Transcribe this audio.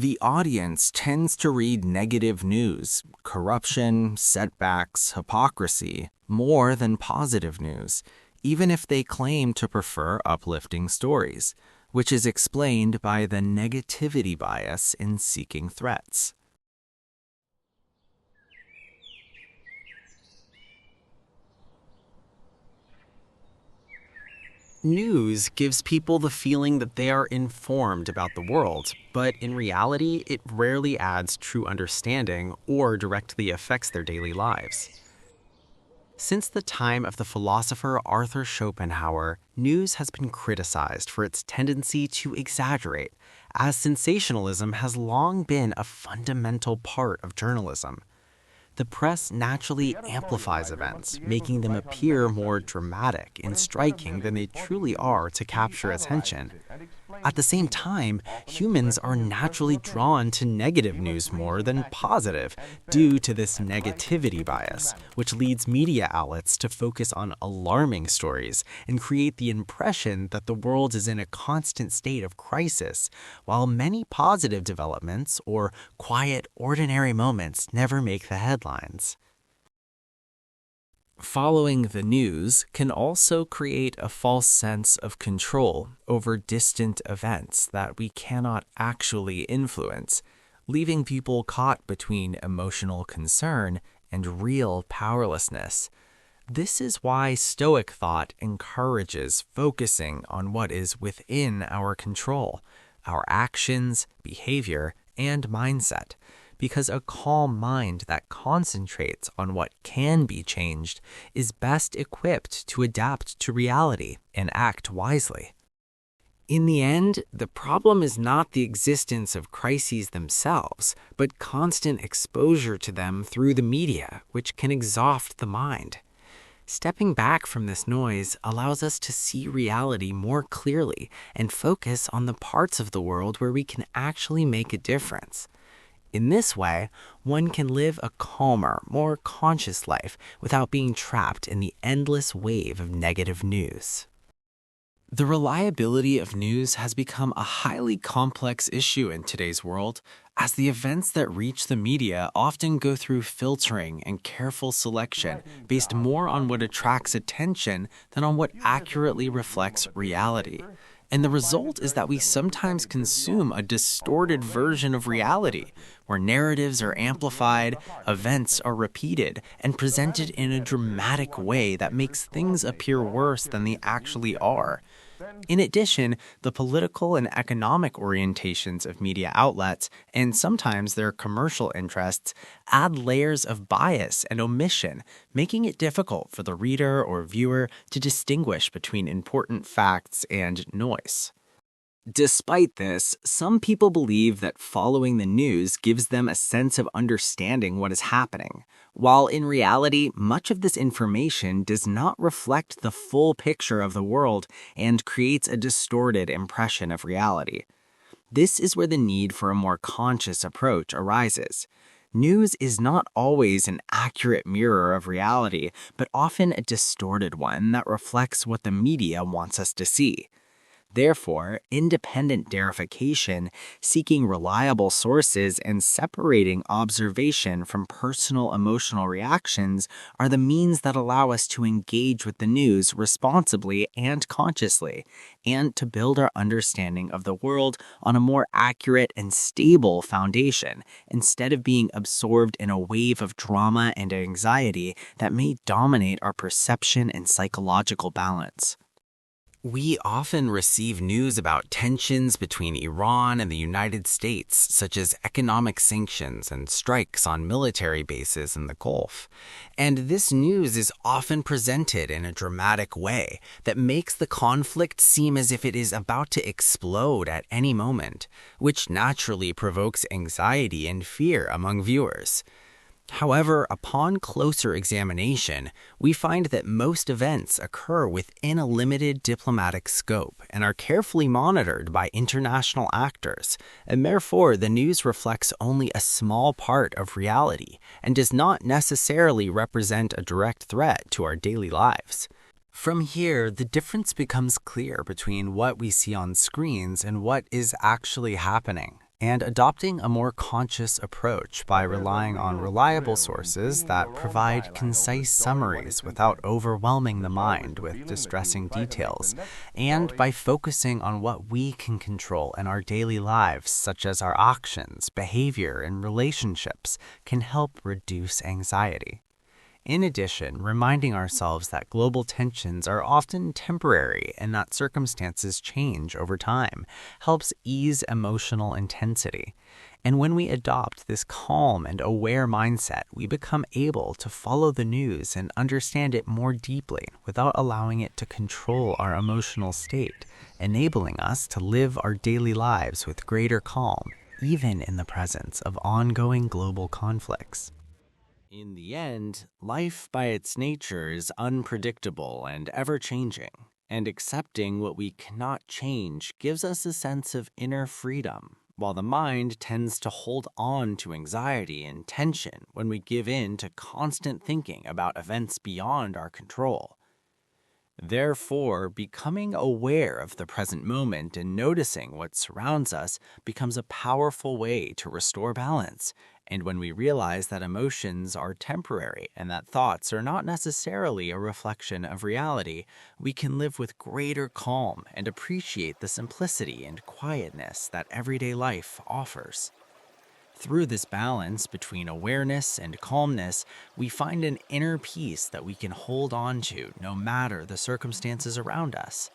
The audience tends to read negative news, corruption, setbacks, hypocrisy, more than positive news, even if they claim to prefer uplifting stories, which is explained by the negativity bias in seeking threats. News gives people the feeling that they are informed about the world, but in reality, it rarely adds true understanding or directly affects their daily lives. Since the time of the philosopher Arthur Schopenhauer, news has been criticized for its tendency to exaggerate, as sensationalism has long been a fundamental part of journalism. The press naturally amplifies events, making them appear more dramatic and striking than they truly are to capture attention. At the same time, humans are naturally drawn to negative news more than positive due to this negativity bias, which leads media outlets to focus on alarming stories and create the impression that the world is in a constant state of crisis, while many positive developments or quiet, ordinary moments never make the headlines. Following the news can also create a false sense of control over distant events that we cannot actually influence, leaving people caught between emotional concern and real powerlessness. This is why Stoic thought encourages focusing on what is within our control, our actions, behavior, and mindset. Because a calm mind that concentrates on what can be changed is best equipped to adapt to reality and act wisely. In the end, the problem is not the existence of crises themselves, but constant exposure to them through the media, which can exhaust the mind. Stepping back from this noise allows us to see reality more clearly and focus on the parts of the world where we can actually make a difference. In this way, one can live a calmer, more conscious life without being trapped in the endless wave of negative news. The reliability of news has become a highly complex issue in today's world, as the events that reach the media often go through filtering and careful selection based more on what attracts attention than on what accurately reflects reality. And the result is that we sometimes consume a distorted version of reality, where narratives are amplified, events are repeated, and presented in a dramatic way that makes things appear worse than they actually are. In addition, the political and economic orientations of media outlets, and sometimes their commercial interests, add layers of bias and omission, making it difficult for the reader or viewer to distinguish between important facts and noise. Despite this, some people believe that following the news gives them a sense of understanding what is happening, while in reality, much of this information does not reflect the full picture of the world and creates a distorted impression of reality. This is where the need for a more conscious approach arises. News is not always an accurate mirror of reality, but often a distorted one that reflects what the media wants us to see. Therefore, independent verification, seeking reliable sources, and separating observation from personal emotional reactions are the means that allow us to engage with the news responsibly and consciously, and to build our understanding of the world on a more accurate and stable foundation, instead of being absorbed in a wave of drama and anxiety that may dominate our perception and psychological balance. We often receive news about tensions between Iran and the United States, such as economic sanctions and strikes on military bases in the Gulf. And this news is often presented in a dramatic way that makes the conflict seem as if it is about to explode at any moment, which naturally provokes anxiety and fear among viewers. However, upon closer examination, we find that most events occur within a limited diplomatic scope and are carefully monitored by international actors, and therefore the news reflects only a small part of reality and does not necessarily represent a direct threat to our daily lives. From here, the difference becomes clear between what we see on screens and what is actually happening. and adopting a more conscious approach by relying on reliable sources that provide concise summaries without overwhelming the mind with distressing details, and by focusing on what we can control in our daily lives, such as our actions, behavior, and relationships, can help reduce anxiety. In addition, reminding ourselves that global tensions are often temporary and that circumstances change over time helps ease emotional intensity. And when we adopt this calm and aware mindset, we become able to follow the news and understand it more deeply without allowing it to control our emotional state, enabling us to live our daily lives with greater calm, even in the presence of ongoing global conflicts. In the end, life by its nature is unpredictable and ever-changing, and accepting what we cannot change gives us a sense of inner freedom, while the mind tends to hold on to anxiety and tension when we give in to constant thinking about events beyond our control. Therefore, becoming aware of the present moment and noticing what surrounds us becomes a powerful way to restore balance. And when we realize that emotions are temporary and that thoughts are not necessarily a reflection of reality, we can live with greater calm and appreciate the simplicity and quietness that everyday life offers. Through this balance between awareness and calmness, we find an inner peace that we can hold on to no matter the circumstances around us.